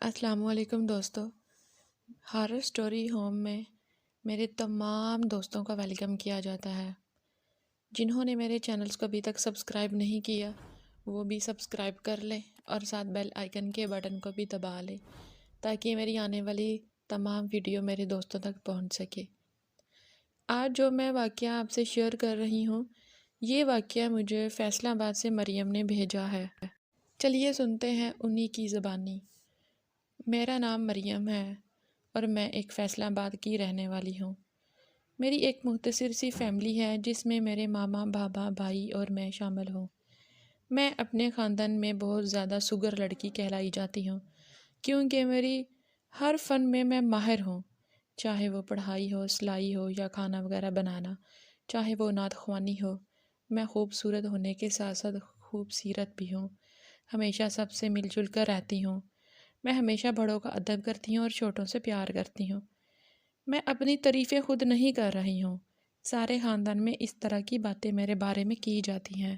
السلام علیکم دوستو، ہارر سٹوری ہوم میں میرے تمام دوستوں کا ویلکم کیا جاتا ہے۔ جنہوں نے میرے چینلز کو ابھی تک سبسکرائب نہیں کیا وہ بھی سبسکرائب کر لیں اور ساتھ بیل آئیکن کے بٹن کو بھی دبا لیں تاکہ میری آنے والی تمام ویڈیو میرے دوستوں تک پہنچ سکے۔ آج جو میں واقعہ آپ سے شیئر کر رہی ہوں، یہ واقعہ مجھے فیصل آباد سے مریم نے بھیجا ہے۔ چلیے سنتے ہیں انہی کی زبانی۔ میرا نام مریم ہے اور میں ایک فیصل آباد کی رہنے والی ہوں۔ میری ایک مختصر سی فیملی ہے جس میں میرے ماما، بابا، بھائی اور میں شامل ہوں۔ میں اپنے خاندان میں بہت زیادہ سگر لڑکی کہلائی جاتی ہوں کیونکہ میری ہر فن میں ماہر ہوں، چاہے وہ پڑھائی ہو، سلائی ہو یا کھانا وغیرہ بنانا، چاہے وہ نعت خوانی ہو۔ میں خوبصورت ہونے کے ساتھ ساتھ خوبصیرت بھی ہوں، ہمیشہ سب سے مل جل کر رہتی ہوں۔ میں ہمیشہ بڑوں کا ادب کرتی ہوں اور چھوٹوں سے پیار کرتی ہوں۔ میں اپنی تعریفیں خود نہیں کر رہی ہوں، سارے خاندان میں اس طرح کی باتیں میرے بارے میں کی جاتی ہیں۔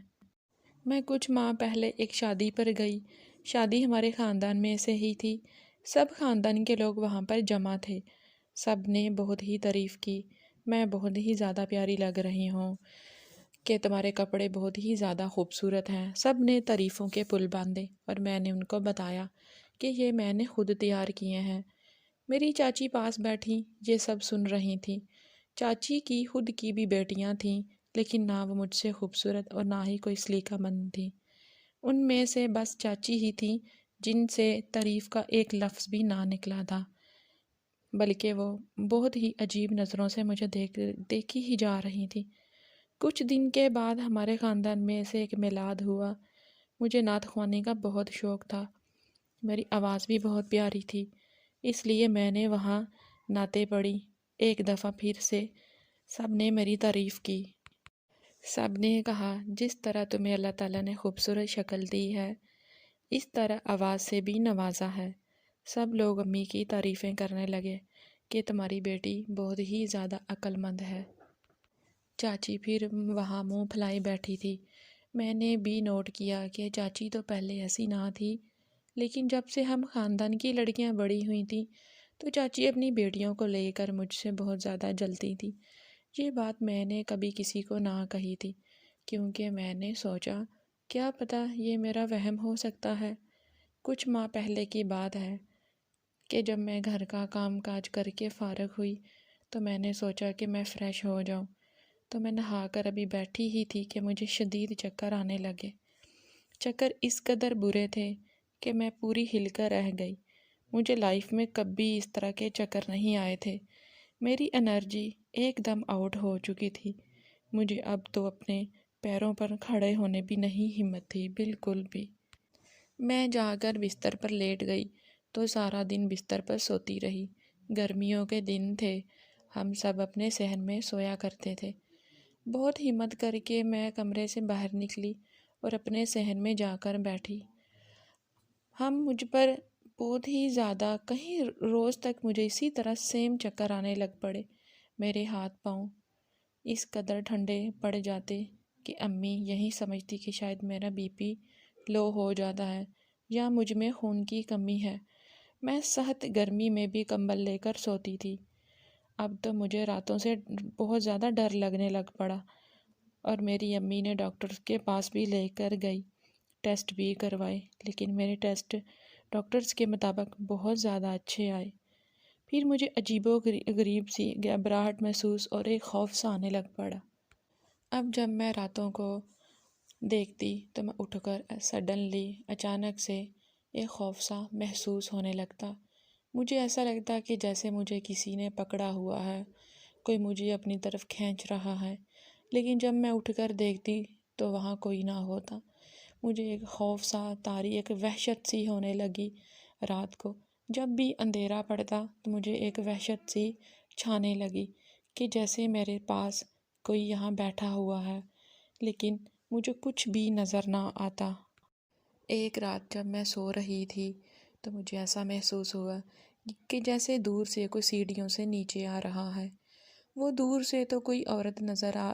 میں کچھ ماہ پہلے ایک شادی پر گئی۔ شادی ہمارے خاندان میں سے ہی تھی، سب خاندان کے لوگ وہاں پر جمع تھے۔ سب نے بہت ہی تعریف کی، میں بہت ہی زیادہ پیاری لگ رہی ہوں کہ تمہارے کپڑے بہت ہی زیادہ خوبصورت ہیں۔ سب نے تعریفوں کے پل باندھے اور میں نے ان کو بتایا کہ یہ میں نے خود تیار کیے ہیں۔ میری چاچی پاس بیٹھی یہ سب سن رہی تھیں۔ چاچی کی خود کی بھی بیٹیاں تھیں لیکن نہ وہ مجھ سے خوبصورت اور نہ ہی کوئی سلیقہ مند تھیں۔ ان میں سے بس چاچی ہی تھیں جن سے تعریف کا ایک لفظ بھی نہ نکلا تھا، بلکہ وہ بہت ہی عجیب نظروں سے مجھے دیکھی ہی جا رہی تھی۔ کچھ دن کے بعد ہمارے خاندان میں سے ایک میلاد ہوا۔ مجھے نعت خوانی کا بہت شوق تھا، میری آواز بھی بہت پیاری تھی، اس لیے میں نے وہاں نعتیں پڑھی۔ ایک دفعہ پھر سے سب نے میری تعریف کی۔ سب نے کہا جس طرح تمہیں اللہ تعالیٰ نے خوبصورت شکل دی ہے اس طرح آواز سے بھی نوازا ہے۔ سب لوگ امی کی تعریفیں کرنے لگے کہ تمہاری بیٹی بہت ہی زیادہ عقل مند ہے۔ چاچی پھر وہاں منہ پھیلائے بیٹھی تھی۔ میں نے بھی نوٹ کیا کہ چاچی تو پہلے ایسی نہ تھی، لیکن جب سے ہم خاندان کی لڑکیاں بڑی ہوئی تھیں تو چاچی اپنی بیٹیوں کو لے کر مجھ سے بہت زیادہ جلتی تھی۔ یہ بات میں نے کبھی کسی کو نہ کہی تھی کیونکہ میں نے سوچا کیا پتہ یہ میرا وہم ہو سکتا ہے۔ کچھ ماہ پہلے کی بات ہے کہ جب میں گھر کا کام کاج کر کے فارغ ہوئی تو میں نے سوچا کہ میں فریش ہو جاؤں، تو میں نہا کر ابھی بیٹھی ہی تھی کہ مجھے شدید چکر آنے لگے۔ چکر اس قدر برے تھے کہ میں پوری ہل کر رہ گئی۔ مجھے لائف میں کبھی اس طرح کے چکر نہیں آئے تھے۔ میری انرجی ایک دم آؤٹ ہو چکی تھی۔ مجھے اب تو اپنے پیروں پر کھڑے ہونے بھی نہیں ہمت تھی، بالکل بھی۔ میں جا کر بستر پر لیٹ گئی تو سارا دن بستر پر سوتی رہی۔ گرمیوں کے دن تھے، ہم سب اپنے صحن میں سویا کرتے تھے۔ بہت ہمت کر کے میں کمرے سے باہر نکلی اور اپنے صحن میں جا کر بیٹھی۔ مجھ پر بہت ہی زیادہ کہیں روز تک مجھے اسی طرح سیم چکر آنے لگ پڑے۔ میرے ہاتھ پاؤں اس قدر ٹھنڈے پڑ جاتے کہ امی یہی سمجھتی کہ شاید میرا بی پی لو ہو جاتا ہے یا مجھ میں خون کی کمی ہے۔ میں سخت گرمی میں بھی کمبل لے کر سوتی تھی۔ اب تو مجھے راتوں سے بہت زیادہ ڈر لگنے لگ پڑا اور میری امی نے ڈاکٹر کے پاس بھی لے کر گئی، ٹیسٹ بھی کروائے، لیکن میرے ٹیسٹ ڈاکٹرز کے مطابق بہت زیادہ اچھے آئے۔ پھر مجھے عجیب و غریب سی گھبراہٹ محسوس اور ایک خوف سا آنے لگ پڑا۔ اب جب میں راتوں کو دیکھتی تو میں اٹھ کر سڈنلی اچانک سے ایک خوف سا محسوس ہونے لگتا۔ مجھے ایسا لگتا کہ جیسے مجھے کسی نے پکڑا ہوا ہے، کوئی مجھے اپنی طرف کھینچ رہا ہے، لیکن جب میں اٹھ کر دیکھتی تو وہاں کوئی نہ ہوتا۔ مجھے ایک خوف سا طاری، ایک وحشت سی ہونے لگی۔ رات کو جب بھی اندھیرا پڑتا تو مجھے ایک وحشت سی چھانے لگی کہ جیسے میرے پاس کوئی یہاں بیٹھا ہوا ہے، لیکن مجھے کچھ بھی نظر نہ آتا۔ ایک رات جب میں سو رہی تھی تو مجھے ایسا محسوس ہوا کہ جیسے دور سے کوئی سیڑھیوں سے نیچے آ رہا ہے۔ وہ دور سے تو کوئی عورت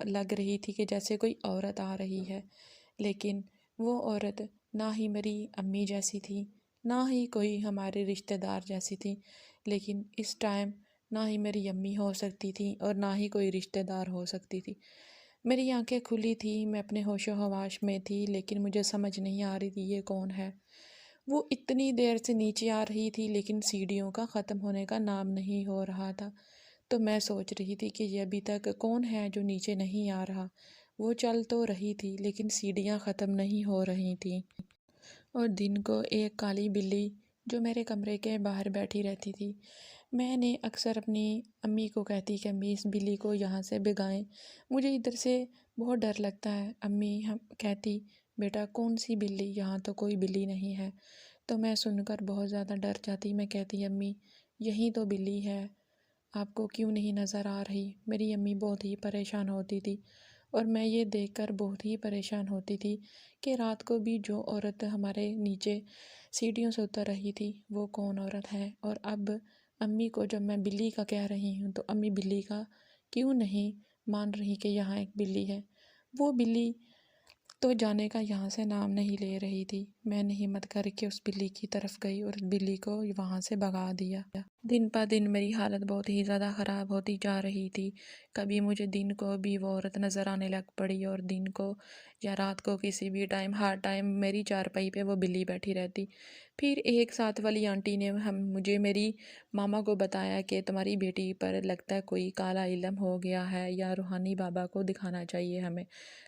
لگ رہی تھی کہ جیسے کوئی عورت آ رہی ہے، لیکن وہ عورت نہ ہی میری امی جیسی تھی، نہ ہی کوئی ہمارے رشتہ دار جیسی تھی، لیکن اس ٹائم نہ ہی میری امی ہو سکتی تھی اور نہ ہی کوئی رشتہ دار ہو سکتی تھی۔ میری آنکھیں کھلی تھی، میں اپنے ہوش و حواس میں تھی، لیکن مجھے سمجھ نہیں آ رہی تھی یہ کون ہے۔ وہ اتنی دیر سے نیچے آ رہی تھی لیکن سیڑھیوں کا ختم ہونے کا نام نہیں ہو رہا تھا۔ تو میں سوچ رہی تھی کہ یہ ابھی تک کون ہے جو نیچے نہیں آ رہا۔ وہ چل تو رہی تھی لیکن سیڑھیاں ختم نہیں ہو رہی تھیں۔ اور دن کو ایک کالی بلی جو میرے کمرے کے باہر بیٹھی رہتی تھی، میں نے اکثر اپنی امی کو کہتی کہ امی اس بلی کو یہاں سے بھگائیں، مجھے ادھر سے بہت ڈر لگتا ہے۔ امی ہم کہتی بیٹا کون سی بلی، یہاں تو کوئی بلی نہیں ہے۔ تو میں سن کر بہت زیادہ ڈر جاتی، میں کہتی امی یہی تو بلی ہے، آپ کو کیوں نہیں نظر آ رہی؟ میری امی بہت ہی پریشان ہوتی تھی اور میں یہ دیکھ کر بہت ہی پریشان ہوتی تھی کہ رات کو بھی جو عورت ہمارے نیچے سیڑھیوں سے اتر رہی تھی وہ کون عورت ہے۔ اور اب امی کو جب میں بلی کا کہہ رہی ہوں تو امی بلی کا کیوں نہیں مان رہی کہ یہاں ایک بلی ہے۔ وہ بلی تو جانے کا یہاں سے نام نہیں لے رہی تھی۔ میں نے ہمت کر کے اس بلی کی طرف گئی اور بلی کو وہاں سے بھگا دیا۔ دن پہ دن میری حالت بہت ہی زیادہ خراب ہوتی جا رہی تھی۔ کبھی مجھے دن کو بھی وہ عورت نظر آنے لگ پڑی اور دن کو یا رات کو کسی بھی ٹائم ہر ٹائم میری چارپائی پہ وہ بلی بیٹھی رہتی۔ پھر ایک ساتھ والی آنٹی نے مجھے میری ماما کو بتایا کہ تمہاری بیٹی پر لگتا ہے کوئی کالا علم ہو گیا ہے یا روحانی بابا کو دکھانا چاہیے ہمیں۔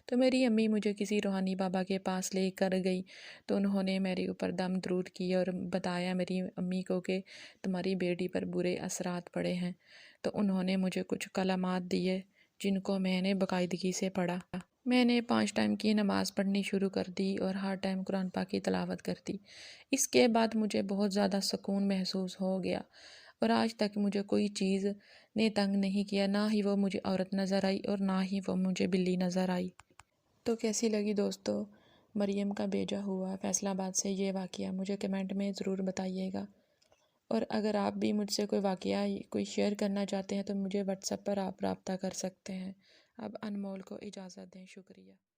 تو میری امی مجھے کسی روحانی بابا کے پاس لے کر گئی، تو انہوں نے میرے اوپر دم درود کی اور بتایا میری امی کو کہ تمہاری بیٹی پر برے اثرات پڑے ہیں۔ تو انہوں نے مجھے کچھ کلمات دیے جن کو میں نے باقاعدگی سے پڑھا۔ میں نے 5 ٹائم کی نماز پڑھنی شروع کر دی اور ہر ٹائم قرآن پاک کی تلاوت کرتی۔ اس کے بعد مجھے بہت زیادہ سکون محسوس ہو گیا اور آج تک مجھے کوئی چیز نے تنگ نہیں کیا، نہ ہی وہ مجھے عورت نظر آئی اور نہ ہی وہ مجھے بلی نظر آئی۔ تو کیسی لگی دوستو مریم کا بھیجا ہوا فیصل آباد سے یہ واقعہ؟ مجھے کمنٹ میں ضرور بتائیے گا۔ اور اگر آپ بھی مجھ سے کوئی واقعہ کوئی شیئر کرنا چاہتے ہیں تو مجھے واٹس ایپ پر آپ رابطہ کر سکتے ہیں۔ اب انمول کو اجازت دیں، شکریہ۔